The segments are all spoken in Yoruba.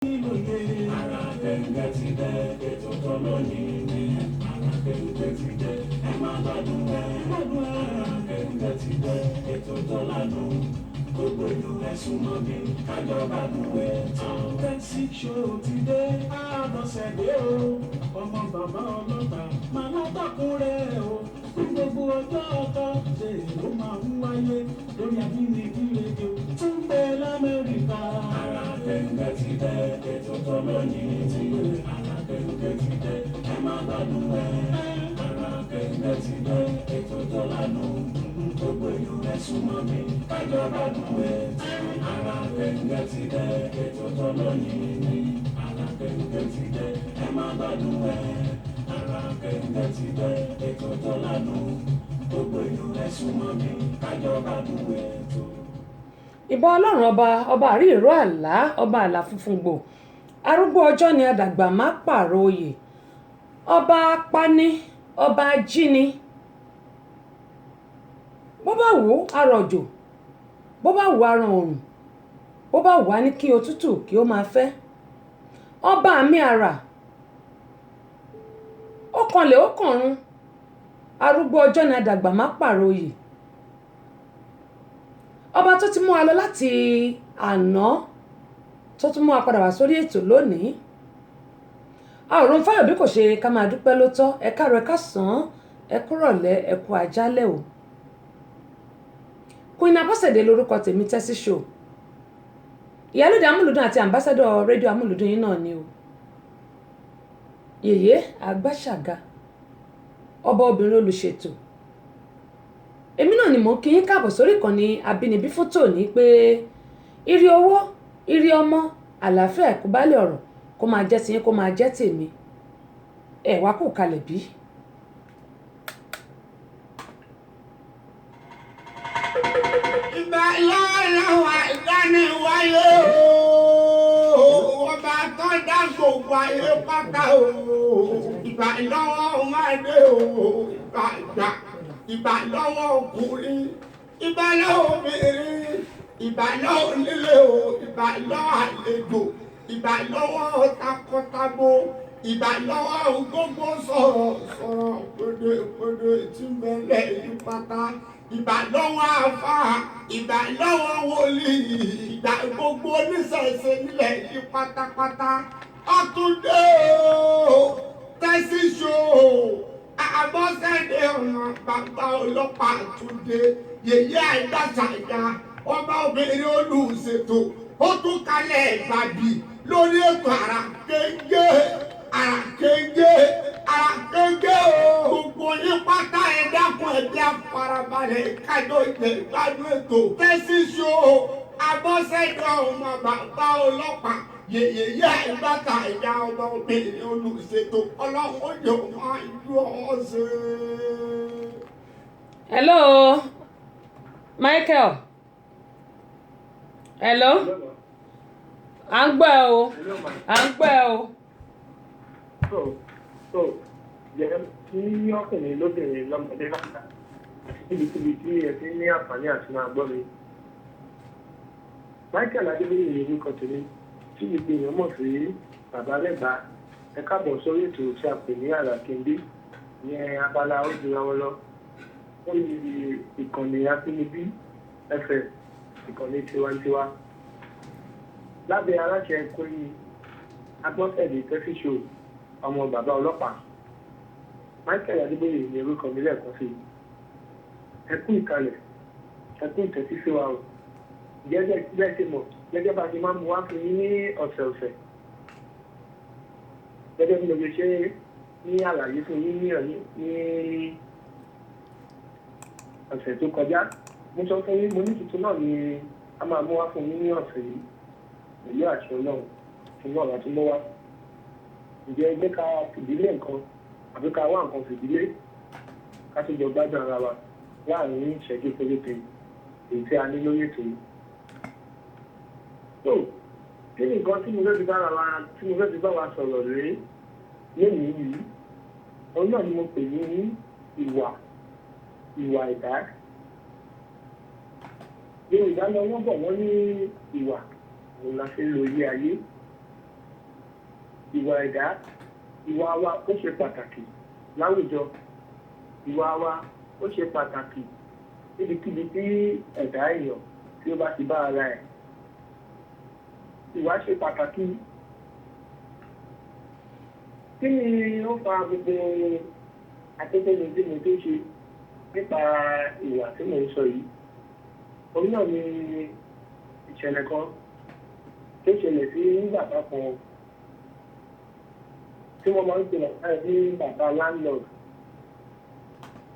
Ara kẹ̀kẹ́ ti dé, ètò tó lónìí ni. Ara kẹ̀kẹ́ ti dé, ẹ má gbádùn ẹ. Ara kẹ̀kẹ́ ti dé, ètò tó lánàá. Gbogbo ìlú ẹ̀sùn mọ́ mi, kájọ gbádùn ẹ. Tẹ́sí ṣó ti dé, àbọ̀sẹ̀ dé o. Ọmọ bàbá ọlọ́ta, máa látàkùn rẹ̀ o. Gbogbo ọjọ́ ọkọ̀ ṣe ló máa ń wáyé lórí Àbínibí rédíò tó ń bẹ l'Amẹ́ríkà. Ara kẹ̀kẹ́ ti dé, ètò tó lónìí ti. Ara kẹ̀kẹ́ ti dé, ẹ má gbádùn ẹ. Ara kẹ̀kẹ́ ti dé, ètò tó lánàá. Gbogbo ìlú ẹ̀sùn mọ́ mi, kájọ gbádùn ẹ. Ara kẹ̀kẹ́ ti dé, ètò tó lónìí ni. Ara kẹ̀kẹ́ ti dé, ẹ má gbádùn ẹ. Ara kẹ̀kẹ́ ti dé, ètò tó lánàá. Gbogbo ìlú ẹ̀sùn mọ́ mi, kájọ gbádùn ẹ tó. ìbà ọlọ́run ọba àrí ìró àlá ọba àlà funfun gbò arúgbó ọjọ́ ni àdàgbà má pààrọ̀ oyè ọba apani ọba ajíni bó bá wù ú arọ̀jò bó bá wù ú aràn òrùn bó bá wù á ní kí òtútù kí ó máa fẹ́ ọba mi àrà ó kanlẹ̀ ó kànrun arúgbó ọjọ́ ni àdàgbà má pààrọ̀ oyè ọba tó ti mú wa lọ láti àná tó tún mú wa padà wá sórí ètò lónìí a ò rún fáyọ̀ bí kò ṣe ká máa dúpẹ́ ló tọ́ ẹ káàárọ̀ ẹ káàsán ẹ kúrọ̀lẹ́ ẹ kú àjálẹ́ o Queen Abọ́sẹ̀dé lórúkọ tèmi Tẹ́sí Show ìyálóde amúlùdún àti àmbásádọ̀ rédíò amúlùdún yìí náà ni o yèyé àgbàṣàga ọba obìnrin olùṣètò èmi náà ni mò ń kí yín káàbọ̀ sórí ìkànnì Àbínibí fún tòní pé ire owó ire ọmọ àlàáfíà ẹ̀kúbálẹ̀ ọ̀rọ̀ kó máa jẹ́ tiyín kó máa jẹ́ tèmi ẹ̀ wá kù kalẹ̀ bí. Ìgbà lọ́wọ́ ìdániwáyé ọba tó dá gbogbo ayé pátá o. Ìgbà lọ́wọ́ ọmọdé o. Ìgbà lọ́wọ́ ọkùnrin. Ìgbà lọ́wọ́ obìnrin. Ìgbà lọ́wọ́ onílé o. Ìgbà lọ́wọ́ àlejò. Ìgbà lọ́wọ́ takọtabo. Ìgbà lọ́wọ́ gbogbo sọ̀rọ̀ pèdè tí mẹ́lẹ̀ yí pátá. Ìgbà lọ́wọ́ àfà, ìgbà lọ́wọ́ wòlíì, ìgbà gbogbo oníṣẹ̀ṣe nílẹ̀ yìí pátápátá. Ọ̀túndé o, Tẹ́sí Show, Abọ́sẹ̀dé ọ̀nà bàbá ọlọ́pàá Túndé, yèyé àìdáṣàyà, ọba obìnrin olùṣètò, ó tún kalẹ̀ ìgbàdì lórí ètò àràkéńgé o. Gbogbo yín pátá ẹ dákun ẹbí àfarabalẹ̀ kájọ ìjẹ ìgbádùn ètò Tẹ́sí Show Abọ́sẹ̀dé ọmọ bàbá ọlọ́pàá yèyé ìbáta ìyá ọba obìnrin olùṣètò ọlọ́run ó yẹ ọmọ ìlú ọ̀sẹ̀. Hello Michael hello à ń gbọ́ o. So, jẹ́ kí ọkùnrin lóbìnrin lọ́mọdé láta àti níbikíbi tí ẹ ti ní àǹfààní àti máa gbọ́ mi. Michael Adébóyè ní orúkọ tèmi tí ìgbìyànjú mọ̀ sí bàbá lẹ́gbàá ẹ káàbọ̀ sórí ètò tí a pè ní àràkéńdé ní abala ó jura wọn lọ. Wọ́n ní ìkànnì Àbínibí FM ìkànnì tiwantiwa. Lábẹ́ aláṣẹ Queen Abọ́sẹ̀dé Tẹ́sí Show ọmọ bàbá ọlọ́pàá Michael Adébóyè ní orúkọ mi lẹ́ẹ̀kan sí ẹ kú ìkàlẹ̀ ẹ kú ìtẹ́sí sí wa o gẹ́gẹ́ bẹ́ẹ̀ ṣe mọ̀ gẹ́gẹ́ bá ṣe máa mú wá fún yín ní ọ̀sẹ̀ọ̀sẹ̀ gẹ́gẹ́ bí mo ṣe ṣe ní àlàyé fún yín ní ọ̀sẹ̀ tó kọjá mo sọ fún yín mo ní tuntun náà ni a máa mú wá fún yín ní ọ̀sẹ̀ yìí pẹ̀lú àṣẹ Ọlọ́run fún náà láti mú wá. Ǹjẹ́ ẹgbẹ́ ká fìdílé nǹkan àbí ká wá nǹkan fìdílé ká tó jọ gbádùn ara wa láàrin ìṣẹ́jú péréte èyí tí a ní lórí ètò yìí. So, kí ni nǹkan tí mo fẹ́ fi bá wa sọ̀rọ̀ rèé lónìí yìí? Òun náà ni mo pè ní ìwà ẹ̀dá. Yorùbá lọ wọ́n bọ̀ wọ́n ní ìwà òun la fi ń lo ilé ayé. ìwà ẹ̀dá ìwà wa ó ṣe pàtàkì láwùjọ ìwà wa ó ṣe pàtàkì níbikíbi tí ẹ̀dá èèyàn tí ó bá ti bá ara ẹ̀ ìwà ṣe pàtàkì. Kí ni ó fa gbogbo akẹ́kọ̀ọ́ tí mo tó ṣe nípa ìwà tí mo ń sọ yìí? Òun náà ni ìṣẹ̀lẹ̀ kan tó ṣẹlẹ̀ sí bàbá kan tí wọ́n máa ń pè ní bàbá landlord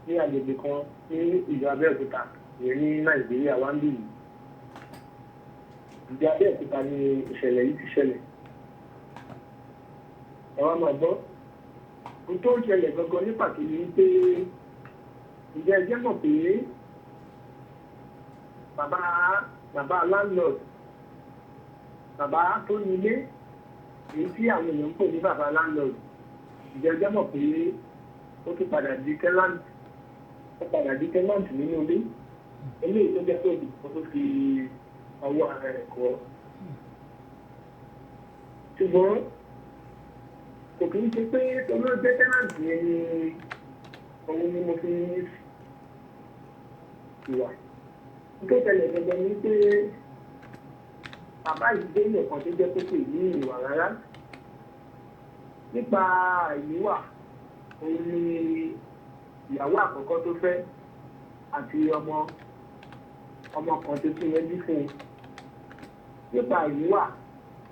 ní agbègbè kan ní ìlú Abẹ́òkúta ìyẹn ní Nàìjíríà wá ń bì yìí. Ìlú Abẹ́òkúta ni ìṣẹ̀lẹ̀ yìí ti ṣẹlẹ̀. Ẹ̀wọ̀n máa gbọ́. Ohun tó ń ṣẹlẹ̀ gangan ní pàtó ni pé ìjẹ́ ẹjẹ́ mọ̀ pé bàbá landlord bàbá tó ní ilé èyí tí àwọn èèyàn ń pè ní bàbá landlord ìjẹ́ ẹjẹ́ mọ̀ pé ó tún padà di tenant nínú ilé eléyìí tó jẹ́ pé òbí tó fi ọwọ́ ara rẹ̀ kọ́. Ṣùgbọ́n kò kí ń ṣe pé olóògbé tẹ́nàntì yẹn ni òun ni mo fi ìwà. Tó tẹ̀lé gẹ́gẹ́ ni pé bàbá yìí dé nìkan tó jẹ́ pé kò ní ìwà rárá. Nípa ìwà òun ni ìyàwó àkọ́kọ́ tó fẹ́ àti ọmọ kan tó tún yẹjú fún un. Nípa ìwà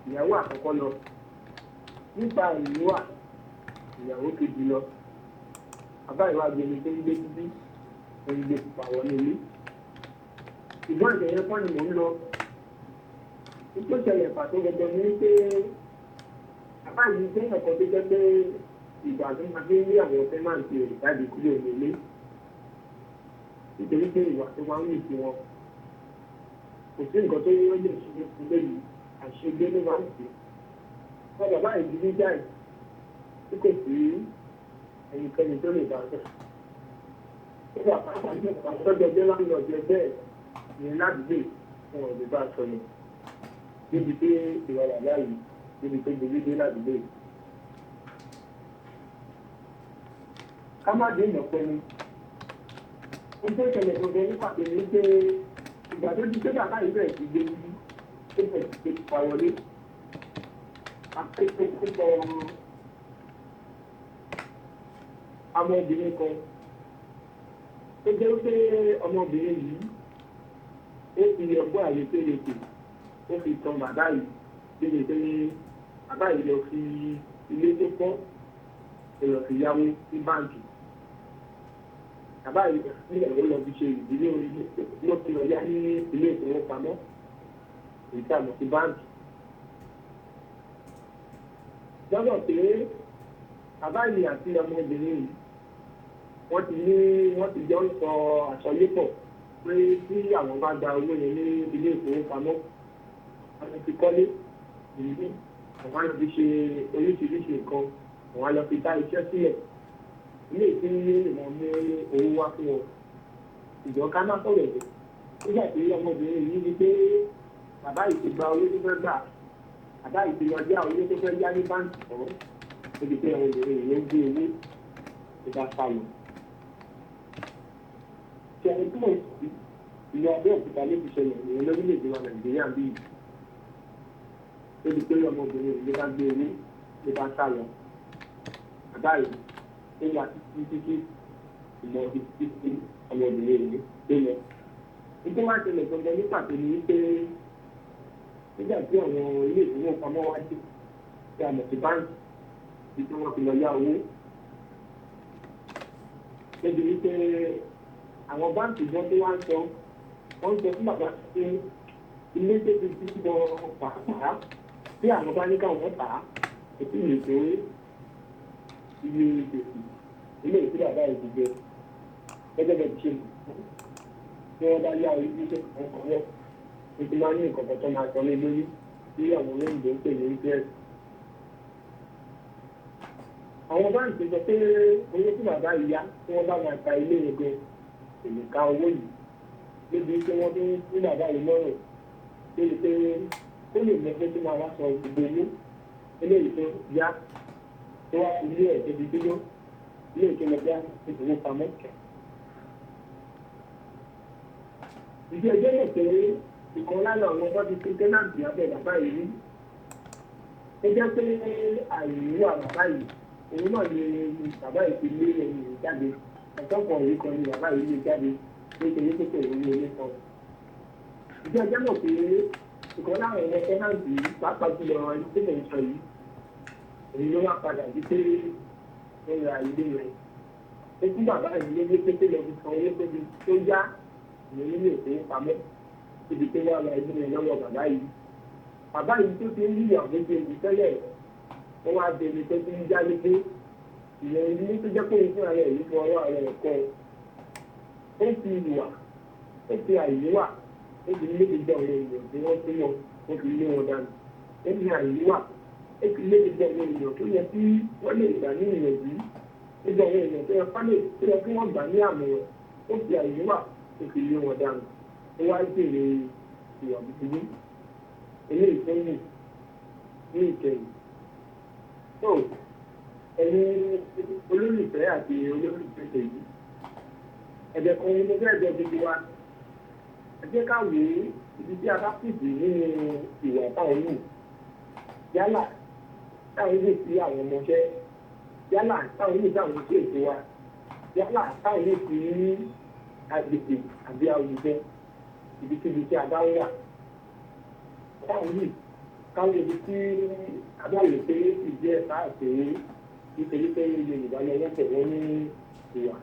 ìyàwó àkọ́kọ́ lọ. Nípa ìwà ìyàwó kejì lọ. Bàbá ìwà gbẹmí tó ń gbé títí ó ń gbé pupa wọlé ilé. Ìgbọ́n ìṣẹ̀yẹ kọ́ ni mò ń lọ. Nítorí ìṣẹ̀lẹ̀ pàtó gẹ́gẹ́ ni pé bàbá yìí jẹ́ ẹ̀kọ́ tó jẹ́ pé ìgbà tó máa fi ń rí àwọn ọ̀fẹ́ máa ń ti rìn jáde kúrò nílé. Nítorí pé ìwà tó máa ń rìn sí wọn. Kò sí nǹkan tó yẹ lè ṣe ilé yìí àṣegbé ló máa ń ṣe. Wọ́n bàbá ìdílé jáì tí kò sí ẹnikẹ́ni tó lè bá a sọ̀rọ̀. Nígbà pàtàkì àtọ́jọjọ́ láńlọ jẹ bẹ́ẹ̀ ní ládùúgbò wọn ò lè bá a sọ̀rọ̀. Níbi tí ìwà bàbá yìí níbi tó gbé dé ládùúgbò. Ká má dé ìyànpẹ́ ni. Ó tó ṣẹlẹ̀ gbogbo ní pàtó ní pé ìgbà tó di pé bàbá yìí bẹ̀rẹ̀ sí gbé níbí tó bẹ̀rẹ̀ sí gbé pa wọlé. Akẹ́kọ̀ọ́ ọmọbìnrin kan tó jẹ́ pé ọmọbìnrin yìí ó fi ọgbọ́n àyèkéyèké ó fi tan bàbá yìí débi pé bàbá yìí lọ fi ilé tó kọ́ lọ fi yáwó sí báǹkì. Bàbá yìí nílẹ̀ ó lọ fi ṣe ìdílé orílẹ̀ ló fi lọ yá ní ilé ìfowópamọ́ èyí tí a mọ̀ sí báǹkì. Lọ́dọ̀ pé bàbá yìí àti ọmọbìnrin yìí wọ́n ti jọ ń sọ àsọyépọ̀ pé tí àwọn bá gba owó yẹn ní ilé ìfowópamọ́ àwọn ti kọ́lé ìlú àwọn á lọ fi ṣe oríṣiríṣi nǹkan àwọn á lọ fi dá iṣẹ́ sílẹ̀ ilé tí wọ́n mú owó wá fún wọn. Ìjọ ká má sọ̀rọ̀ ẹ̀jẹ̀ nígbà tí ọmọbìnrin yìí ní pé bàbá yìí ti gba owó tó fẹ́ gbà bàbá yìí ti lọ já owó tó fẹ́ yá ní báńkì ọ̀hún ó ti pé ọmọbìnrin yìí ló ń gbé owó ìdá sálọ. Tí ẹni tó mọ̀ sí ìlú Abẹ́òkúta ló ti ṣẹlẹ̀ ìyẹn lórílẹ̀-èdè wa Nàìjíríà bí yìí. Ó ti pé ọmọbìnrin yìí ló bá gbé owó ló bá sálọ. Bàbá yìí ó wà títí ìmọ̀ títí ọmọbìnrin yìí tó lọ. Nítorí wá ṣẹlẹ̀ gbọ̀ngàn ní pàtó ni wípé nígbà tí àwọn ilé ìfowópamọ́ wá dé tí a mọ̀ sí báńkì tí wọ́n fi lọ yá owó. Níbi wípé àwọn báńkì gan tó wá ń sọ wọ́n ń sọ fún bàbá pé ilé tó ti ti lọ pàápàá tí àwọn bá ní káwọn tà á kò sí lè tó iye ìgbèsì ilé ìpínlẹ̀ àbá ìdíje gẹ́gẹ́ bẹ́ẹ̀ ṣe tí wọ́n bá yá orí iṣẹ́ kan wọ́n ti máa ní ìkọ̀kọ̀ tó máa sọ lé lórí tí àwọn olóyìnbó ń pè ní interest. Àwọn báńkì sọ pé owó tí bàbá yìí yá tí wọ́n bá máa ta ilé yẹn gan kò lè ka owó yìí níbi tí wọ́n tún ní bàbá yìí lọ́rùn débi pé ó lè mọ pé tí máa wá sọ gbogbo owó eléyìí tó yá tó wá sí ilé ẹ̀ débi dúró ilé ìkẹlẹ̀bíà ìfowópamọ́. ìdí ẹjọ́ lè pé ìkan lára àwọn ọmọ ti fi tẹ́nàntì abẹ́ bàbá yìí rí. ó jẹ́ pé àìríwá bàbá yìí òun náà ni bàbá yìí ti lé ẹni rẹ̀ jáde ọ̀tọ́pọ̀ òun kan ni bàbá yìí lé jáde nítorí pé kò ní ilé kan. ìdí ẹjọ́ lè pé ìkan lára ọmọ tẹ́nàntì yìí pàápàá jùlọ ẹni tó lè sọ yìí èyí ló wá padà di pé ó ra ilé rẹ̀. ó fún bàbá yìí lé pé lọ fi san owó tóbi tó yá ìyẹn nílé ìfowópamọ́ ibi tó wà lọ ẹbí rẹ̀ lọ́wọ́ bàbá yìí. bàbá yìí tó ti ń yí ìyàwó bí ebi tẹ́lẹ̀ wọ́n wá di ẹni tó ti ń jáde pé ìyẹn ilé tó jẹ́ pé ìfún ara ẹ̀ yìí fún ọwọ́ ara ẹ̀ kọ́ ó fi ìwà ó fi àìníwà ó fi lé ìjọ àwọn èèyàn tí wọ́n tún wọn ó fi lé wọn dànù ó fi àìníwà ó fi lé ìjọ àwọn èèyàn tó yẹ kí wọ́n lè gbà ní ìyànjú ìjọ àwọn èèyàn tó yẹ kí wọ́n gbà ní àmọ̀ràn ó fi àìníwà ó fi lé wọn dànù ó wá jèrè ìwà búburú eléyìí tó ń ní ìkẹyìn. tó ẹni olólùfẹ́ àti olólùfẹ́ tèyí ẹ̀jẹ̀ kan ní gbogbo ẹ̀jẹ̀ gbogbo wa ẹ jẹ́ ká wò ó ibi tí a bá fìdí nínú ìwà táwọn mú yálà táwọn lè fi àwọn ọmọọṣẹ́ yálà táwọn lè fi àwọn oṣù ètò wa yálà táwọn lè fi agbègbè àbí àwùjọ ibikíbi tí a bá ń wà táwọn yìí káwọn ibi tí a bá lè pé ìdí ẹ̀ káàkiri nítorí pé ilé Yorùbá lọ wọ́n pẹ̀ wọ́n ní ìwà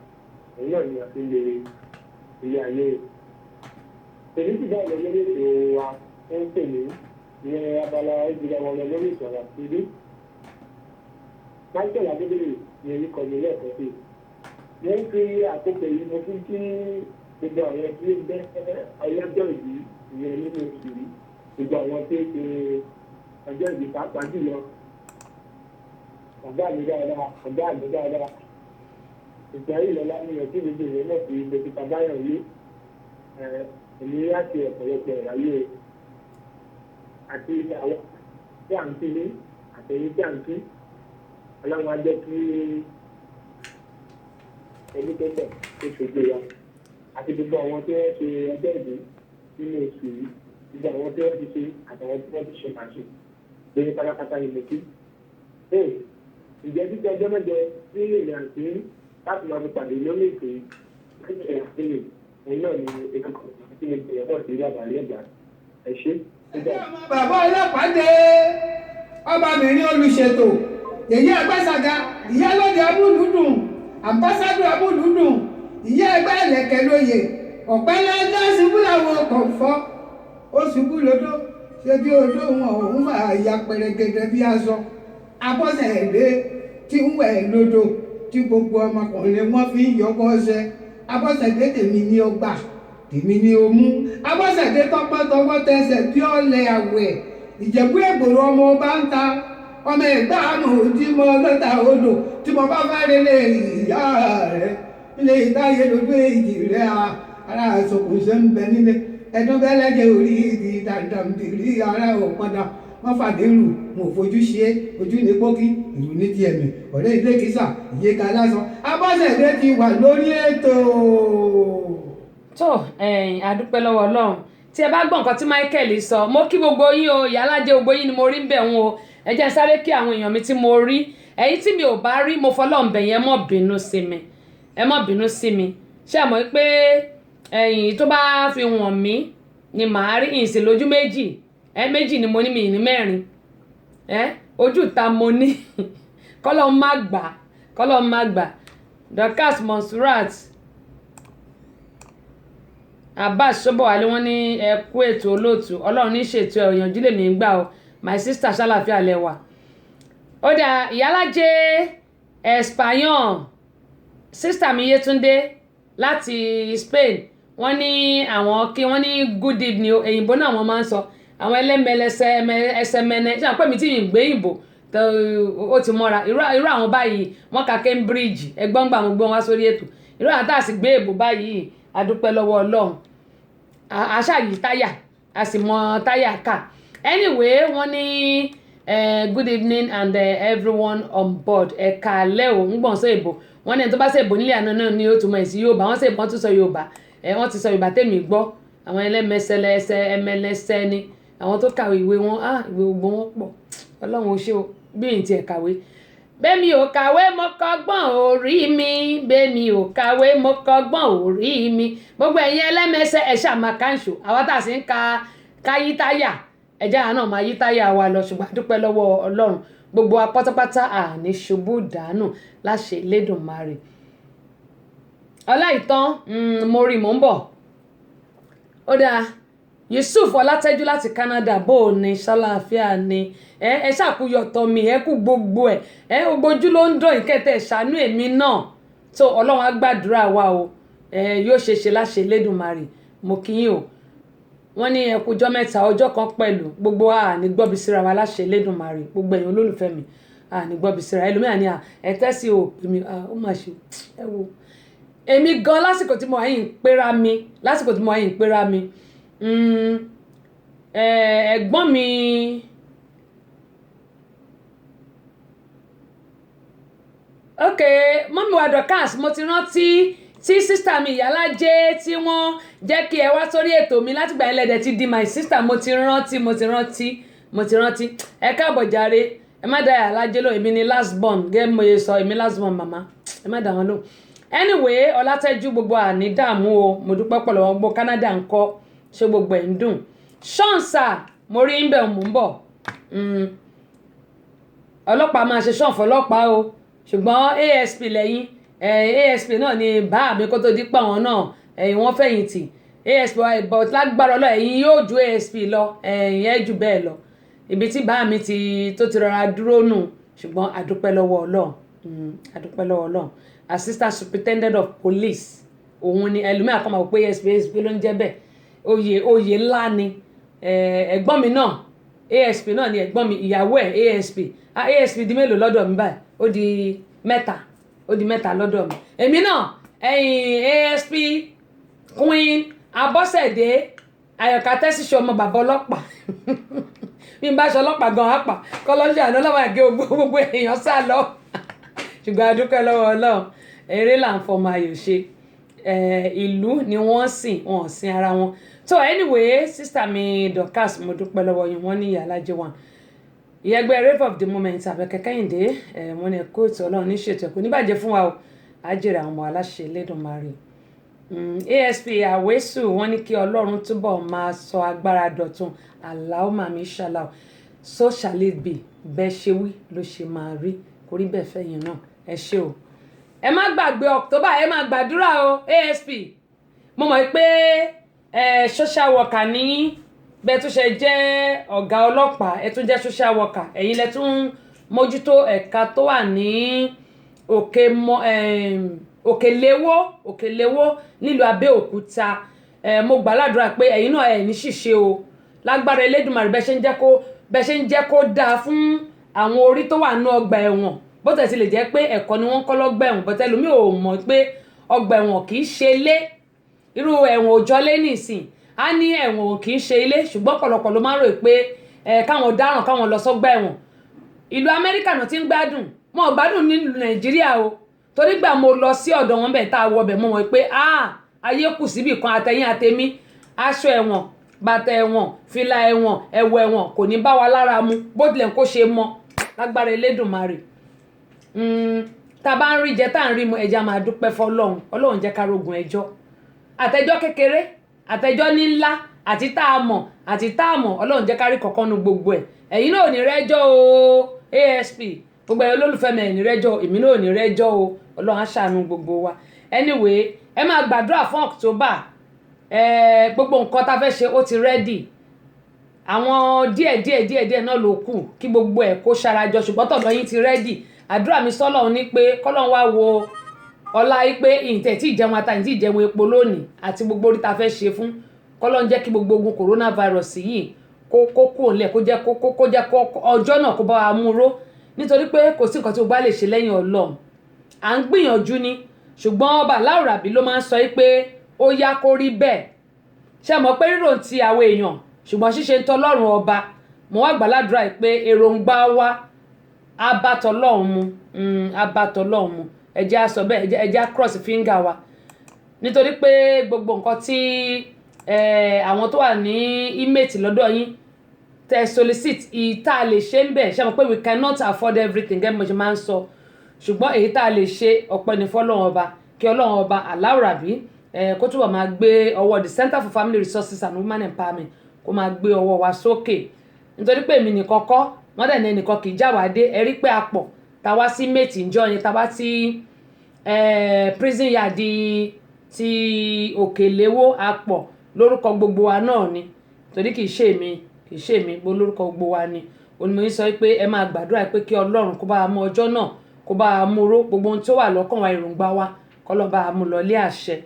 òun náà ni a fi lè ilé ayé èyí ti báyìí lọ lórí ètò wa ó ń pè ní ìyẹn abala ìjìnlẹ̀ wọn lọ lórí ètò àrà síbí Michael Adébíyì ní orúkọ mi lẹ́ẹ̀kan sí mo ń fi àkókò yìí mo fi kí gbogbo àwọn tí ó bẹ́ ọlọ́jọ́ ìbí ìyẹn nínú oṣù yìí gbogbo àwọn tí ó ṣe ọjọ́ ìbí pàápàá jùlọ ọ̀gá mi dáadáa ìgbà yìí lọ́la ní ọtí gbogbo ìwé náà fi dókítà báyọ̀ yé èmi láti ọ̀pọ̀lọpọ̀ ìráyè àti àwọn tí à ń kiri àtẹ̀yìn tí à ń kí ọlọ́run á jẹ́ kí ẹni tó tẹ̀ tó ṣojú wa àti gbogbo àwọn tí wọ́n ṣe ọjọ́ ìbí nínú oṣù yìí gbogbo àwọn tí wọ́n ti ṣe àtàwọn tí wọ́n ti ṣe máa ṣe lórí pátápátá ni mo kí. Ìjẹ́ títí ọjọ́ mẹ́jọ sí ìrìn àti láti máa fi pàdé lórí ètò yìí lẹ́yìn ìrìn òun náà ni ètò kan tí mo gbìyànjú pọ̀ sí àbárí ẹ̀gbá ẹ ṣé. Bàbá ọlọ́pàá dé ọbabìnrin olùṣètò yèyé Àgbàṣàgà ìyálóde abúlùdùn àmbásádù abúlùdùn ìyá ẹgbẹ́ ẹ̀lẹ́kẹ̀ lóye ọ̀pẹ́lẹ́ ẹjọ́ ṣubú làwọn ọkọ̀ fọ́ ó ṣubú lódó ṣé bí odó wọn òun máa ya pẹrẹgẹdẹ bí aṣọ abọ́sẹ̀ ẹ̀dẹ́ tí ń wẹ̀ lódò tí gbogbo ọmọkùnrin wọn fi ń yọkọ́ ṣe abọ́sẹ̀dé tèmi ní ọgbà tèmi ní omú abọ́sẹ̀dé tọpọ́tọwọ́ tẹsẹ̀ bí ọ̀lẹ̀ àwẹ̀ ìjẹ̀bú ègbòrò ọmọ ọba ń ta ọmọ ẹ̀gbá àmọ̀ tí mo lọ́ta odò tí mo bá fẹ́ relé ìyá rẹ̀ ilé ìdáyé lójú èjì rẹ̀ ara àsokùnṣe ń bẹ nílé ẹdún bẹ́lẹ́jẹ̀ orí igi dàndàmdìrí ara òpọ̀dà wọ́n fàdérù mo fojú ṣe ojú ní pókí ìlú ní ti ẹ̀mí ọ̀rẹ́ ilé kìsà ìyẹ́ka lásán abọ́sẹ̀dé ti wà lórí ètò. tó àdúpẹ́ lọ́wọ́ Ọlọ́run tí ẹ bá gbọ́ nǹkan tí Michael sọ mo kí gbogbo yín o ìyálájẹ gbogbo yín ni mo rí ń bẹ̀ wọn o ẹ jẹ́ sáré kí àwọn èèyàn mi tí mo rí ẹ̀yin tí mi ò bá rí mo fọlọ́run bẹ̀ yẹn ẹ má bínú sí mi ṣé ẹ mọ̀ pé ẹ̀yin tó bá fi wọ̀n mí ni màá rí ìsìn lójú méjì méjì ni mo ní mi ní mẹ́rin ojú ta mo ní kọ́lọ́ má gbà Dorcas Monsurat Abbas Sobowale wọ́n ní ẹkú ètò olóòtú Ọlọ́run ní ṣètò ìyànjú lèmi ń gbà o my sister ṣàlàfíà lẹ́wà ó dà ìyálájẹ Espanyol sister mi Yétúndé láti Spain wọ́n ní àwọn kí wọ́n ní good evening òyìnbó náà wọ́n máa ń sọ àwọn ẹlẹ́mẹlẹsẹ ẹsẹmẹnẹ ṣé àpẹ́ mi tí yìí ń gbé ìbò ó ti mọ́ra irú àwọn báyìí wọ́n ka Cambridge ẹgbọ́n gbà mo gbọ́n wá sórí ètò irú àwọn tá a sì gbé ìbò báyìí adúpẹ́ lọ́wọ́ Ọlọ́run àṣà yìí táyà a sì mọ táyà kà anyway wọ́n ní Good evening and everyone on board. Ẹ̀ka alẹ́ o ń gbọ̀n sọ èbò wọ́n ní ẹni tó bá sọ èbò nílé àná náà ni ó túmọ̀ èsì Yorùbá wọ́n sọ èbò wọ́n tún sọ Yorùbá wọ́n ti sọ Yorùbá tèmi gbọ́ àwọn ẹlẹ́mẹsẹlẹsẹ ẹmẹlẹsẹ ni àwọn tó kàwé ìwé wọn ìwé gbogbo wọn pọ̀ Ọlọ́run ó ṣe o bí èyí ti ẹ̀ kàwé. Bẹ́ẹ̀mi ò kàwé mo kọ́gbọ́n orí mi bẹ́ẹ̀mi ò kàwé mo kọ́gbọ́n orí mi gbogbo ẹ̀yin ẹlẹ́mẹsẹ ẹ̀ ṣàmàkàǹṣò àwọn tá a sì ń ka yí táyà ẹ̀jẹ̀ àná máa yí táyà wa lọ ṣùgbọ́n a dúpẹ́ lọ́wọ́ Ọlọ́run gbogbo wa pátápátá àní ṣubú dànù láṣẹ Elédùmarè. Ọláìtàn mo rí mò ń bọ̀ ó dáa Yusuf Ọlátẹ́jú láti Canada bó o ní ṣàlàáfíà ni ẹ ṣàkúyọ̀tọ̀ mi ẹ kú gbogbo ẹ ogójú ló ń dán ìkẹtẹ ṣàánú èmi náà tó Ọlọ́run á gbàdúrà wa o yóò ṣe ṣe láṣẹ Elédùmarè mo kí yín o wọ́n ní ẹkùjọ́ mẹ́ta ọjọ́ kan pẹ̀lú gbogbo àní gbọ́bi síra wa láṣẹ Elédùmarè gbogbo ẹ̀yin olólùfẹ́ mi àní gbọ́bi síra ẹlòmíà ní ẹ̀tẹ́sí o èmi ó mà ṣe ẹ wo èmi gan lásìkò tí mo wà yìí ń pera mi ẹ̀gbọ́n mi ok mọ́mí wa Dorcas mo ti rántí tí sísítà mi Ìyálájé tí wọ́n jẹ́ kí ẹ wá sórí ètò mi láti gbà ẹlẹ́dẹ̀ ti di my sister mo ti rántí ẹ káàbọ̀ jàre ẹ má dá Ìyálájé lóhùn èmi ni last born gẹ́gẹ́ mo yẹ sọ èmi last born màmá ẹ má dá wọn lóhùn anyway Ọlátẹ́jú gbogbo àní dààmú o mo dúpẹ́ pọ̀ lọ́wọ́ gbogbo Canada ńkọ́ ṣé gbogbo ẹ̀ ń dùn ṣọ́ǹsà mo rí ń bẹ̀ mò ń bọ̀ ọlọ́pàá máa ṣe ṣọ́ǹfọ̀ ọlọ́pàá o ṣùgbọ́n ASP lẹ́yìn ASP náà ni bá mi kó tó dípò àwọn náà wọ́n fẹ̀yìntì ASP but lágbára ọlọ́ ẹ̀yin yóò ju ASP lọ ẹ̀yin jù bẹ́ẹ̀ lọ ibi tí bá mi tó ti rọra dúró nù ṣùgbọ́n àdúpẹ́ lọ́wọ́ Ọlọ́run Assistant Superintendent of Police òun ni ẹlòmíà kan máa wò pé ASP ló ń jẹ́ bẹ́ẹ̀ oyè ńlá ni ẹ̀gbọ́n mi náà ASP náà ni ẹ̀gbọ́n mi ìyàwó ẹ̀ ASP di mélòó lọ́dọ̀ mi báyìí ó di mẹ́ta lọ́dọ̀ mi èmi náà ASP Queen Abọ́sẹ̀dé Àyọ̀ká tẹ́síṣọ́ ọmọ bàbá ọlọ́pàá bí n bá ṣe ọlọ́pàá gan apà kọ́lọ́ṣà àná lọ́wọ́ àgé gbogbo èèyàn sá lọ ṣùgbọ́n a dúpẹ́ lọ́wọ́ Ọlọ́run eré là ń fọmọ ayò ṣe ìlú ni wọ́n sin ara wọn so anyway sister mi Dorcas mo dúpẹ́ lọ́wọ́ yín wọ́n ní Ìyálájé wọn ìyẹgbẹ́ rape of the moment Àbẹ̀kẹ́ Kẹ́hìndé wọ́n ní ẹ̀kọ́ ètò Ọlọ́run ní ṣètò ẹ̀kọ́ níbàjẹ́ fún wa o àjèrè àwọn ọmọ aláṣẹ Elédùmarè ASP Àwésù wọ́n ní kí Ọlọ́run túbọ̀ máa sọ agbára dọ̀tun Allahumma mi inshallah so shall it be bẹ́ẹ̀ ṣe wí ló ṣe máa rí kò rí bẹ́ẹ̀ fẹ́yìn náà ẹ ṣé o ẹ má gbàgbé October ẹ má gbàdúrà o ASP mo mọ̀ pé social worker ní bẹ́ẹ̀ tún ṣe jẹ́ ọ̀gá ọlọ́pàá ẹ tún jẹ́ social worker ẹ̀yin lẹ tún mójútó ẹ̀ka tó wà ní Òkèléwó nílùú Abẹ́òkúta mo gbàládùra pé ẹ̀yin náà ẹ̀ ní ṣìṣe o lágbára Elédùmarè bẹ́ẹ̀ ṣe ń jẹ́ kó dáa fún àwọn orí tó wà ní ọgbà ẹ̀wọ̀n bó tẹ̀ sí lè jẹ́ pé ẹ̀kọ́ ni wọ́n kọ́ lọ́gbà ẹ̀wọ̀n bọ́tẹ́ lómi ò mọ̀ pé ọgbà ẹ̀wọ̀n kì í ṣe ilé irú ẹ̀wọ̀n òjọ́ lé nìsín a ní ẹ̀wọ̀n kì í ṣe ilé ṣùgbọ́n ọ̀pọ̀lọpọ̀ ló máa ń rò pé káwọn dáràn káwọn lọ sọ́gbà ẹ̀wọ̀n ìlú Amẹ́ríkà náà ti ń gbádùn wọn ò gbádùn nílùú Nàìjíríà o torí gbà mo lọ sí ọ̀dọ̀ wọn bẹ̀ tá a wọ bẹ̀ mọ́ wọn pé ayé kù síbì kan àtẹ̀yìn àtẹ̀mí aṣọ ẹ̀wọ̀n bàtà ẹ̀wọ̀n fìlà ẹ̀wọ̀n ẹ̀wù ẹ̀wọ̀n kò ní bá wa lára mu bó tilẹ̀ kó ṣe mọ́ lágbára Elédùmarè tá a bá ń rí jẹ tá à ń rí mu ẹja máa dúpẹ́ fọlọ́run Ọlọ́run jẹ́ ká rogun ẹjọ́ àtẹjọ́ kékeré àtẹjọ́ ní ńlá àti tá a mọ̀ Ọlọ́run jẹ́ ká rí kọ̀ọ̀kan nu gbogbo ẹ̀ ẹ̀yin náà ò ní rẹ́jọ́ o ASP gbogbo ẹ̀ olólùfẹ́ mi ẹ̀ ní rẹ́jọ́ èmi náà ò ní rẹ́jọ́ o Ọlọ́run á ṣàánú gbogbo wa anyway ẹ máa gbàdúrà fún October gbogbo nǹkan tá a fẹ́ ṣe ó ti rẹ́dì àwọn díẹ̀ náà ló kù kí gbogbo ẹ̀ kó ṣarajọ ṣùgbọ́n tọ̀dọ̀ yín ti rẹ́dì àdúrà mi sọ́lọ́run ní pé kọ́lọ́run wá wo ọlá yìí pé ìtẹ̀ tí ìjẹun ata ìtì ìjẹun epo lónìí àti gbogbo orí ta fẹ́ ṣe fún kọ́lọ́run jẹ́ kí gbogbo ogun coronavirus yìí kó kú òǹlẹ̀ kó jẹ́ ọjọ́ náà kó bá wa mú ró nítorí pé kò sí nǹkan tí o bá lè ṣe lẹ́yìn Ọlọ́run à ń gbìyànjú ni ṣùgbọ́n ọba Láùràbí ló máa ń sọ pé ó yá kó rí bẹ́ẹ̀ ṣe mọ̀ pé rírò ti àwọn èèyàn ṣùgbọ́n ṣíṣe ń tọ́lọ́run ọba mo wá gbàládùra pé èròǹgbà wa abatọlọ́run mu abatọlọ́run mu ẹ jẹ́ á sọ bẹ́ẹ̀ ẹ jẹ́ á cross finger wa nítorí pé gbogbo nǹkan tí àwọn tó wà ní inmate lọ́dọ̀ yín tẹ solicit ìta lè ṣe ń bẹ̀ ṣe mọ̀ pé we cannot afford everything gẹ́gẹ́ bí mo ṣe máa ń sọ ṣùgbọ́n èyí tá a lè ṣe ọpẹ́ ní fọ́lọ́run ọba kí ọlọ́run ọba aláwùrábí kó túbọ̀ máa gbé ọwọ́ the Center for Family Resources and Women Empowerment kó máa gbé ọwọ́ wa sókè nítorí pé èmi nìkan kọ́ wọ́n dẹ̀ ní ẹnìkan kì í já wa dé ẹ rí pé a pọ̀ tá wá sí méètì ìjọ yẹn tá wá sí prison yard ti Òkèléwó a pọ̀ lórúkọ gbogbo wa náà ni torí kì í ṣe mi bó lórúkọ gbogbo wa ni onímọ̀ yìí sọ pé ẹ máa gbàdúrà pé kí ọlọ́run kó bá a mú ọjọ́ náà kó bá a mú ró gbogbo ohun tó wà lọ́kàn wa èròǹgbà wa kọ́lọ́ bá a mú lọ lé àṣẹ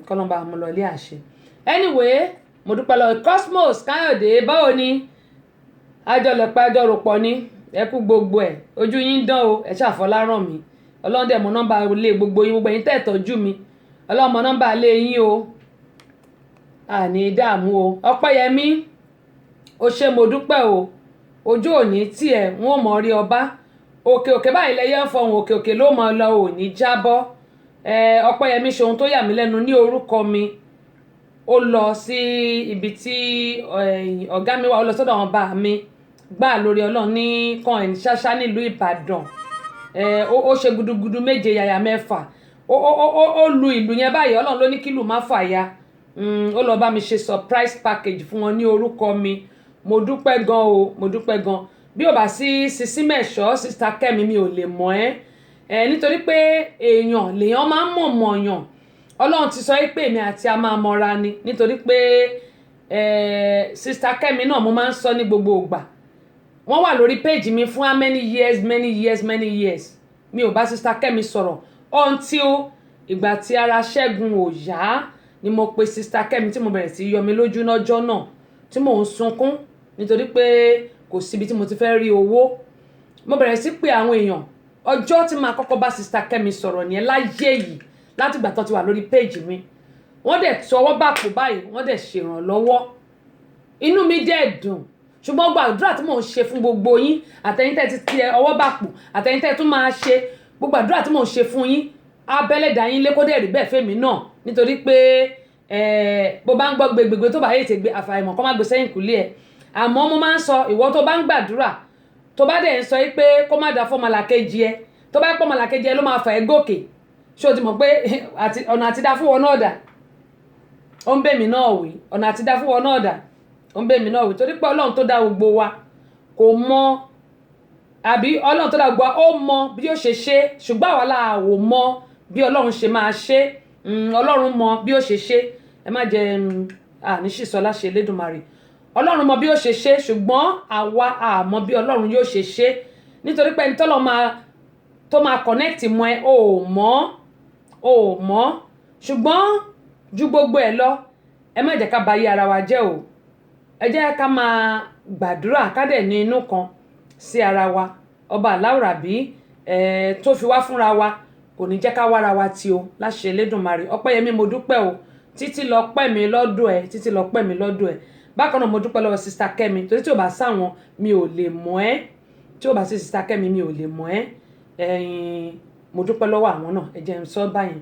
kọ́lọ́ bá a mú lọ lé àṣẹ. Anyway mo dúpẹ́ lọ Cosmos Káyọ̀dé báwo ni àjọlẹ̀pẹ́ àjọròpọ̀ ni ẹ kú gbogbo ẹ̀ ojú yín dán o ẹ ṣàfọláràn mi ọlọ́run dẹ̀ mọ nọ́mbà ilé gbogbo yín gbogbo yín tẹ̀ tọ́jú mi ọlọ́run mọ nọ́mbà ilé yín o àní dààmú o Ọpẹ́yẹmí o ṣé mo dúpẹ́ o ojú òní tiẹ̀ wọn ò mọ̀ rí ọba òkè òkè báyìí lẹ́yẹ ń fọhùn òkè òkè ló mọ̀ lọ òní jábọ́ Ọpẹ́yẹmí ṣe ohun tó yà mí lẹ́nu ní orúkọ mi ó lọ sí ibi tí ọ̀gá mi wà ó lọ sọ́dọ̀ àwọn bá mi gbà lórí ọlọ́run ní kan ẹ̀ ṣáṣá nílùú Ìbàdàn ó ṣe gudugudu méje yàyà mẹ́fà ó lu ìlú yẹn báyìí ọlọ́run ló ní kílù má fàya ó lọ bá mi ṣe surprise package fún wọn ní orúkọ mi mo dúpẹ́ gan o mo dúpẹ́ gan bí ò bá sí Sisi Mẹ́ṣọ́ Sister Kẹ́mi mi ò lè mọ̀ ẹ́ nítorí pé èèyàn lèèyàn máa ń mọ̀yàn ọlọ́run ti sọ pé èmi àti a máa mọra ni nítorí pé Sister Kẹ́mi náà mo máa ń sọ ní gbogbo ìgbà wọ́n wà lórí péjì mi fún how many years mi ò bá Sister Kẹ́mi sọ̀rọ̀ until ìgbà tí ara Ṣẹ́gun ò yá ni mo pe Sister Kẹ́mi tí mo bẹ̀rẹ̀ sí yọmi lójú lọ́jọ́ náà tí mò ń sunkún nítorí pé kò síbi tí mo ti fẹ́ rí owó mo bẹ̀rẹ̀ sí pé àwọn èèyàn ọjọ́ tí màá kọ́kọ́ bá Sister Kẹ́mi sọ̀rọ̀ nìyẹn láyé yìí láti ìgbà tó ti wà lórí péjì mi wọ́n dẹ̀ tọwọ́ bàpò báyìí wọ́n dẹ̀ ṣèrànlọ́wọ́ inú mi dẹ̀ dùn ṣùgbọ́n gbàdúrà tí mò ń ṣe fún gbogbo yín àtẹ̀yìntẹ́ ti tẹ ọwọ́ bàpò àtẹ̀yìntẹ́ tún máa ṣe gbogbo àdúrà tí mò ń ṣe fún yín abẹ́lẹ̀dá yín lé kó dẹ̀ rí bẹ́ẹ̀ fẹ́mi náà nítorí pé bó bá ń gbọ́ gbègbè tó bá yé tègbè àfàìmọ̀ kó má gbé sẹ́yìn kúlé ẹ̀ àmọ́ mo máa ń sọ ìwọ tó bá ń gbàdúrà tó bá dẹ̀ ń sọ pé kó má dá fọ́ màlàkejì ẹ tó bá pọ̀ màlàkejì ẹ ló máa fà ẹ́ gòkè ṣé o ti mọ̀ pé ọ̀nà àti dá fún wọn náà dà ó ń bẹ̀ mí náà wí ọ̀nà àti dá fún wọn náà dà ó ń bẹ̀ mí náà wí torí pé ọlọ́run tó dá gbogbo wa kò mọ àbí ọlọ́run tó dá gbogbo wa ó mọ bí ó ṣe ṣe ṣùgbọ́n àwa la ò mọ bí ọlọ́run ṣe máa ṣe ọlọ́run mọ bí ó ṣe ṣe ẹ má jẹ àníṣìṣọlá ṣe lédùmarè ọlọ́run mọ bí ó ṣe ṣe ṣùgbọ́n àwa àmọ́ bí ọlọ́run yóò ṣe ṣe nítorí pé ẹni tó máa connect mọ́ ẹ ò mọ̀ ṣùgbọ́n ju gbogbo ẹ̀ lọ ẹ má jẹ́ ká ba ayé ara wa jẹ́ o ẹ jẹ́ ká máa gbàdúrà ká dẹ̀ ní inú kan sí ara wa ọba aláwùrábí tó fi wá fúnra wa kò ní jẹ́ ká wára wa tí o láṣẹ Elédùmarè Ọpẹ́yẹmí mo dúpẹ́ o títí lọ pẹ́ mi lọ́dọ̀ ẹ̀ bákan náà mo dúpẹ́ lọ́wọ́ Sister Kẹ́mi torí tí ò bá sáwọn mi ò lè mọ̀ ẹ́ tí ò bá sí Sister Kẹ́mi mi ò lè mọ̀ ẹ́ mo dúpẹ́ lọ́wọ́ àwọn náà ẹ jẹ́ n sọ báyìí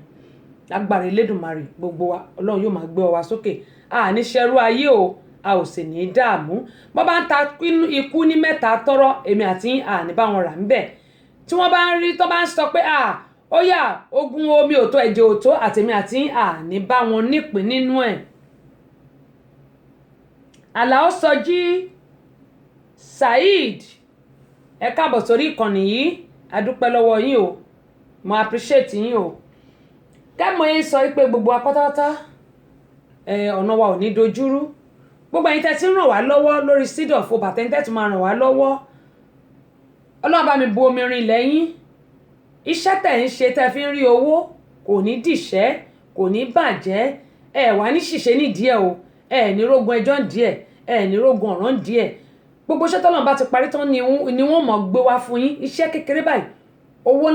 lágbára Elédùmarè gbogbo wa ọlọ́run yóò máa gbé wa sókè a ní ṣẹrú ayé o a ò sì ní dààmú bọ́ bá ń ta ikú ní mẹ́ta tọ́rọ́ èmi àti àní bá wọn rà ń bẹ̀ tí wọ́n bá ń rí tó bá ń sọ pé ó yá ogun omi òtó ẹ̀jẹ̀ òtó àtèmi àti àní bá wọn nípìn nínú ẹ̀. Àlàó Sọjí Saheed ẹ káàbọ̀ sórí ìkànnì yìí adúpẹ́ lọ́wọ́ yín o mo appreciate yín o kẹ́mọ̀ yín sọ pé gbogbo apátápátá ọ̀nà wa ò ní dojúrú gbogbo ẹ̀yin tẹ́ ti ń ràn wá lọ́wọ́ lórí Seed of Hope àtẹ̀yìntẹ́ tó máa ràn wá lọ́wọ́ ọlọ́run bá mi bu omi rin lẹ́yìn iṣẹ́ tẹ̀ ń ṣe tẹ́ fi ń rí owó kò ní dìṣẹ́ kò ní bàjẹ́ wà ní ṣìṣe nídìí ẹ̀ o ní rógun ẹjọ́ díẹ̀ ní rógun ọ̀ràn díẹ̀ gbogbo iṣẹ́ tọ́lọ́run bá ti parí tán ni wọ́n mọ̀ gbé wá fún yín iṣẹ́ kékeré báyìí owó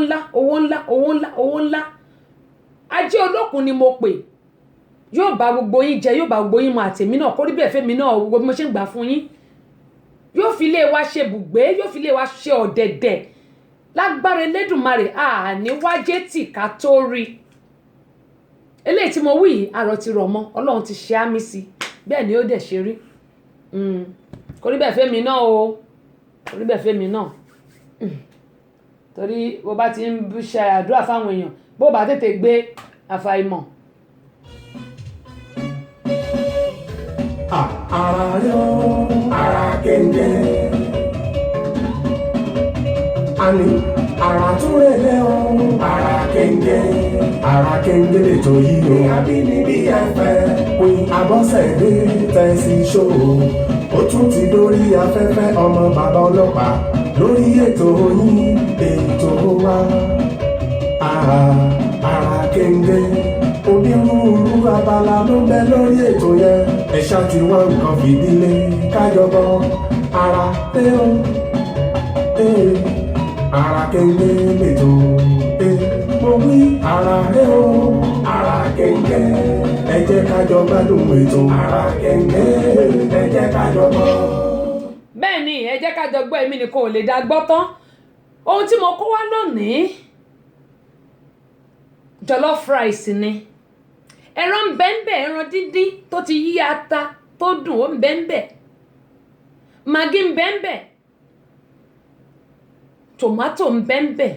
ńlá ajé olókun ni mo pè yóò bá gbogbo yín jẹ yóò bá gbogbo yín mu àtèmi náà kórí bẹ́ẹ̀ fẹ́mi náà gbogbo bí mo ṣe ń gbà fún yín yóò fi ilé wa ṣe bùgbé, yóò fi ilé wa ṣe ọ̀dẹ̀dẹ̀ lágbára Elédùmarè àní wájé tì ká tó rí. Eléyìí tí mo wí yìí àrò ti rọ̀ mọ́, Ọlọ́run ti ṣe àmì sí, bẹ́ẹ̀ ni ó dẹ̀ ṣe rí. Kò rí bẹ́ẹ̀ fẹ́mi náà o, kò rí bẹ́ẹ̀ fẹ́mi náà. Torí bó bá ti ń ṣe àdúrà fáwọn èèyàn, bó bá tètè gbé àfàìmọ̀. Ara yọ ara kẹ̀ǹgẹ̀. Àní ara tún rẹ̀ lẹ́ o. Ara kẹ̀ǹgẹ̀. Ara kẹ̀ǹgẹ̀ lè tó yí o. Àbínibí ẹ̀fẹ̀. Queen Abọ́sẹ̀dé tẹ̀sí ṣòro. Ó tún ti dórí afẹ́fẹ́ ọmọ bàbá ọlọ́pàá. Lórí ètò yín ètò wa. Ara kẹ̀ǹgẹ̀. Onírúurú abala ló ń bẹ lórí ètò yẹn. Ẹ ṣáà ti wá nǹkan fìdílé kájọbọ. Ara tẹ ó ara kẹ̀ǹgẹ̀ lètò mo wí ara tẹ ó ara kẹ̀ǹgẹ̀. Ẹ jẹ́ kájọ gbádùn ètò ara kẹ̀ǹgẹ̀. Ẹ jẹ́ kájọ gbọ́. Bẹ́ẹ̀ ni ẹ jẹ́ kájọ gbọ́, èmi nìkan ò lè dá gbọ́ tán. Ohun tí mo kó wá lónìí jollof rice ni. Ẹran ń bẹ́ńbẹ́, ẹran díndín tó ti yí ata tó dùn ó ń bẹ́ńbẹ́. Magí ń bẹ́ńbẹ́. Tòmátò ń bẹ́ńbẹ́.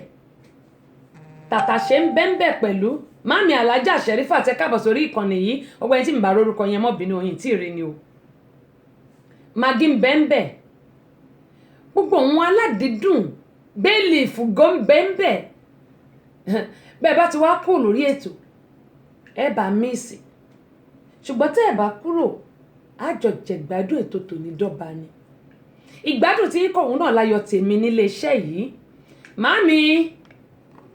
Tàtàṣé ń bẹ́ńbẹ́ pẹ̀lú. Mami Alájà Ṣẹ̀rífà tẹ́ káàbọ̀ sórí ìkànnì yìí. Ọgbẹ́ni tí mi bá rórúkọ yẹn mọ́ bínú oyin tí ì rí ni o. Magí ń bẹ́ńbẹ́. Gbogbo àwọn aládìídùn bẹ́ẹ̀lì ìfúgọ́ ń bẹ́ńbẹ́. Bẹ́ẹ̀ bá ti wá kúrò lórí ètò ẹ bá míìsì, ṣùgbọ́n tẹ́ ẹ bá kúrò àjọ jẹ̀gbádùn ètò tòní dọ́ba ni. Ìgbádùn tí kọ̀ọ̀hún náà láyọ̀ tèmi nílé iṣẹ́ yìí. Màámi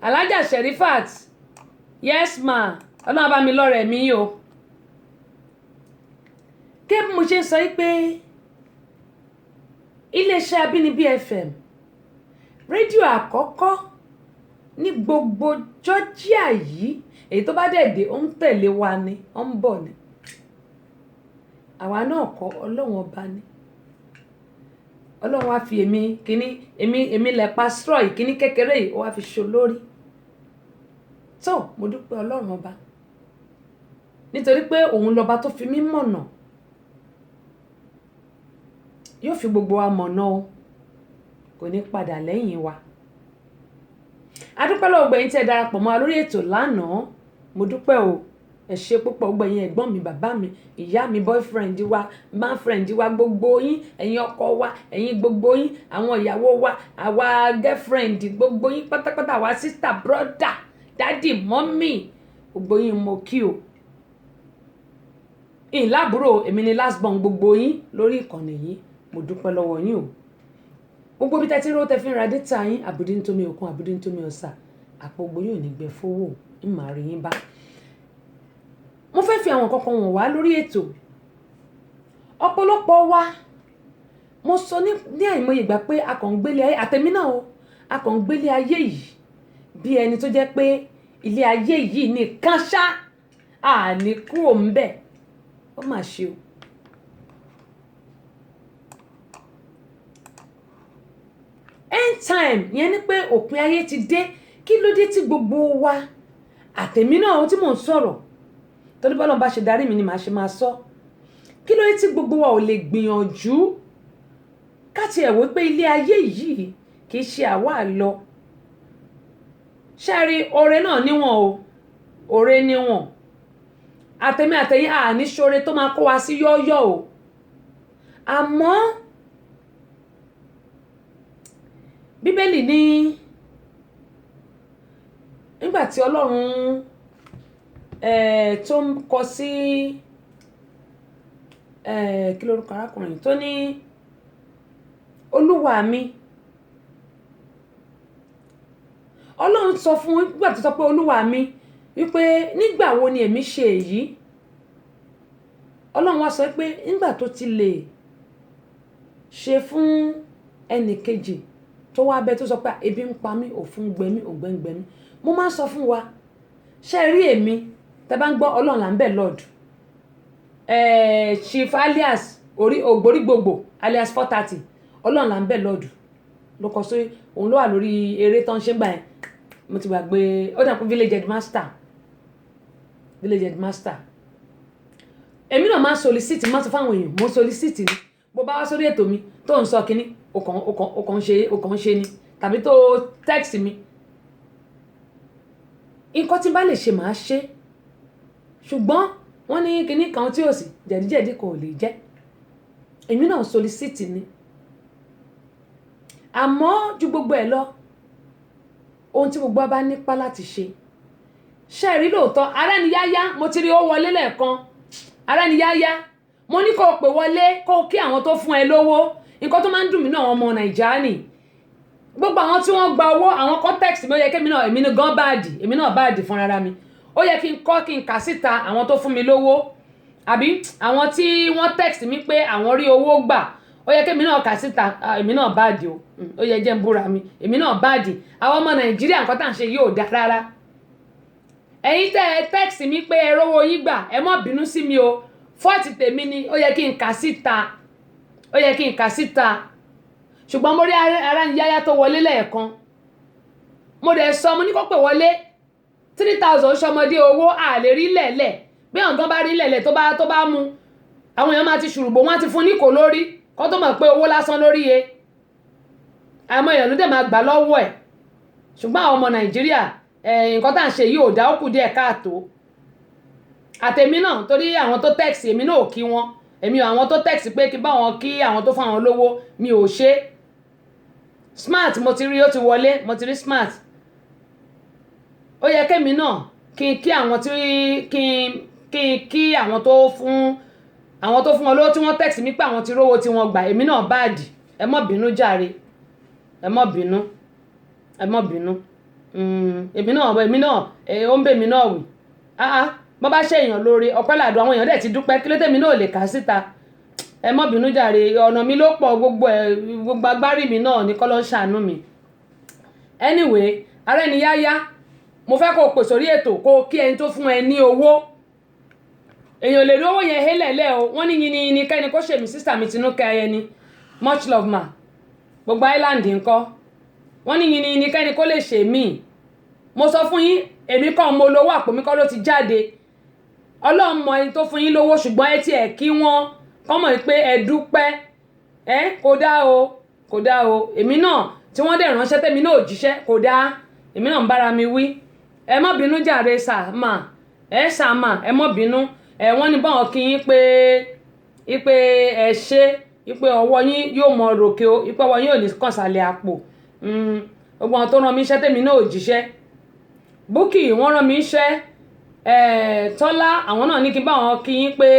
Alájà Ṣẹ̀rífàt, yes ma, Ọlọ́run bá mi lọ́rẹ̀ mi o. Kẹ́ bí mo ṣe ń sọ pé iléeṣẹ́ Abínibí FM rédíò àkọ́kọ́ ní gbogbo Georgia yìí, èyí tó bá dẹ̀ ó ń tẹ̀lé wa ni, ó ń bọ̀ ni. Àwa náà kọ́, Ọlọ́run ọba ni. Ọlọ́run wá fi èmi lẹ̀ pa straw ìkíní kékeré yìí, ó wá fi ṣo lórí. Tó, mo dúpẹ́ Ọlọ́run ọba. Nítorí pé òun lọba tó fi mí mọ̀nà. Yóò fi gbogbo wa mọ̀nà o. Kò ní padà lẹ́yìn wa. A dúpẹ́ lọ́wọ́ gbẹ̀yìn tí ẹ darapọ̀ mọ́ wa lórí ètò lánàá. Mo dúpẹ́ o. Ẹ ṣé púpọ̀ gbẹ̀yìn ẹ̀gbọ́n mi, bàbá mi, ìyá mi, boyfriend wa, manfriend wa, gbogbo yín, ẹ̀yin ọkọ wa, ẹ̀yin gbogbo yín, àwọn ìyàwó wa, àwa girlfriend, gbogbo yín pátápátá, àwa sister, brother, daddy, mommy, gbogbo yín mo kí o. Ìlábùrò èmi ni last born gbogbo yín lórí ìkànnì yìí. Mo dúpẹ́ lọ́wọ́ yín o. Gbogbo bí tẹ́tí ró tẹ́ fi ń ra data yín, àbùdí ń tómi òkun, àbùdí ń tómi ọ̀sà, àpò gbogbo yín ò ní gbẹ fowó, ń máa rí yín bá. Mo fẹ́ fi àwọn kankan wọ̀n wá lórí ètò. Ọ̀pọ̀lọpọ̀ wa, mo sọ ní àìmọye ìgbà pé a kàn ń gbélé ayé, àtẹ̀mí náà o, a kàn ń gbélé ayé yìí bí ẹni tó jẹ́ pé ilé ayé yìí nìkan ṣá, àní kúrò ń bẹ̀. Ó mà ṣe o. End time yẹn ni pé òpin ayé ti dé. Kí ló dé tí gbogbo wa, àtẹ̀mí náà tí mò ń sọ̀rọ̀, torí bọ́lá bá ṣe darí mi ni màá ṣe máa sọ. Kí ló dé tí gbogbo wa ò lè gbìyànjú káti ẹ̀ wò pé ilé ayé yìí kì í ṣe àwa lọ. Ṣẹ́rí oore náà níwọ̀n o, oore níwọ̀n. Àtẹ̀mí àtẹ̀yìn àní ṣoore tó máa kó wa sí yọ́yọ́ o. Àmọ́ Bíbélì ní nígbà tí Ọlọ́run tó ń kọ sí kí lórúkọ arákùnrin tó ní Olúwa mi, Ọlọ́run sọ fún nígbà tó sọ pé Olúwa mi wípé nígbà wo ni èmi ṣe èyí. Ọlọ́run wá sọ pé nígbà tó ti lè ṣe fún ẹnì kejì tó wá bẹ tó sọ pé ebi ń pa mí, òfun gbẹmí, ògbẹ́ngbẹ́mí. Mo máa ń sọ fún wa, ṣe rí èmi tẹ́ bá ń gbọ́ Ọlọ́run là ń bẹ̀ Lord, Chief alias ògbórí gbogbo alias 430, ọlọ́run là ń bẹ̀ lọ́ọ̀dù ló kọ sí òun ló wà lórí eré tó ń ṣe gbà yẹn mo ti gbàgbé ó dà pé village headmaster èmi náà máa ń solicit máa sọ fáwọn èèyàn mo ń solicit ni bó bá wá sórí ètò mi tó ń sọ kínní ó kàn ń ṣe ni tàbí tó text mi nǹkan tí bá lè ṣe màá ṣe ṣùgbọ́n wọ́n ní kinní kan tí ò sí jẹ̀díjẹ̀dí kò lè jẹ́ èmi náà solicit ni àmọ́ ju gbogbo ẹ̀ lọ ohun tí gbogbo bá nípa láti ṣe rí lóòótọ́ ara ni yáyá mo ti rí ó wọlé lẹ́ẹ̀kan ara ni yáyá mo ní kó o pè wọlé kó o kí àwọn tó fún ẹ lówó nǹkan tó máa ń dùn mí náà àwọn ọmọ nàìjíríà nì gbogbo àwọn tí wọ́n gba owó àwọn context mi ó yẹ kí èmi náà gan báàdì fún ara mi ó yẹ kí n kà síta àwọn tó fún mi lówó àbí àwọn tí wọ́n text mi pé àwọn rí owó gbà ó yẹ kí èmi náà kà síta èmi náà báàdì ó yẹ jẹ́ ń búra mi èmi náà báàdì àwọn ọmọ nàìjíríà nǹkan tá à ń ṣe yóò dá rárá ẹ̀yin tẹ́ ẹ text mi pé ẹ rówó yín gbà ẹ má bínú sí mi o fọ́ọ̀tì tèmi ni ó yẹ kí n kà síta ṣùgbọ́n mo rí ara ń yáyá tó wọlé lẹ́ẹ̀kan mo dẹ̀ sọ mo ní kó pè wọlé 3,000 ṣọmọdé owó àlè rí lẹ̀lẹ̀ bí ọ̀gán bá rí lẹ̀lẹ̀ tó bá mu àwọn èèyàn máa ti ṣùrùbọ̀ wọ́n ti fún ní kò lórí kó tó mọ̀ pé owó lásán lórí e àmọ́ èèyàn ló dẹ̀ máa gbà lọ́wọ́ ẹ̀ ṣùgbọ́n àwọn ọmọ nàìjíríà nǹkan tá à ń ṣe yìí ò dá ó kù díẹ̀ káàtó àtẹ̀mí náà torí àwọn tó text èmi náà ò kí wọn àwọn tó text pé kí bá wọn kí àwọn tó fún àwọn lówó mi ò ṣe smart mo ti rí ó ti wọlé mo ti rí smart ó yẹ kémi náà kí n kí àwọn tí kí àwọn tó fún wọn lówó tí wọ́n text mi pé àwọn ti rówó tí wọ́n gbà èmi náà báàdì ẹ má bínú jàre ẹ má bínú èmi náà ó ń bè mí náà wì bọ́ bá ṣe èèyàn lóore ọpẹ́ làdùn àwọn èèyàn dẹ̀ ti dúpẹ́ kí ló tèmi náà lè kà síta ẹ má bínú jàre ọ̀nà mi ló pọ̀ gbogbo agbárí mi náà ní kọ́lọ́ ṣàánú mi anyway ara ẹni yáyá mo fẹ́ kó o pè sórí ètò kó o kí ẹni tó fún ẹ ní owó èèyàn lè rí owó yẹn hélẹ̀lẹ̀ o wọ́n ní yìnyín kẹ́ni kó ṣèmí sísà mi Tinúkẹ́ Ayẹni much love ma gbogbo island ńkọ́ wọ́n ní yìnyín kẹ́ni kó lè ṣèmí mo sọ fún yín èmi kọ́ mo lówó àpò mi kọ́ ló ti jáde ọlọ́run mọ ẹni tó fún yín lówó ṣùgbọ́n ẹ tiẹ̀ kí wọ́n kọ́mọ̀ pé ẹ dúpẹ́ kò dá o èmi náà tí wọ́n dẹ̀ ránṣẹ́ tẹ́mi náà ò jíṣẹ́ kò dá èmi náà ń bára mi wí ẹ má bínú jàre sàmà ẹ má bínú wọ́n ní báwọn kí yín pé ẹ ṣe pé ọwọ́ yín yóò mọ ròkè o pé ọwọ́ yín ò ní kàn sálẹ̀ àpò gbogbo àwọn tó rán mi iṣẹ́ tẹ́mi náà ò jíṣẹ́ Búkì wọ́n rán mi iṣẹ́ Tọ́lá àwọn náà ní kí báwọn kí yín pé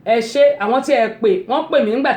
ẹ ṣe àwọn tí ẹ pè wọ́n pè mí nígbà tí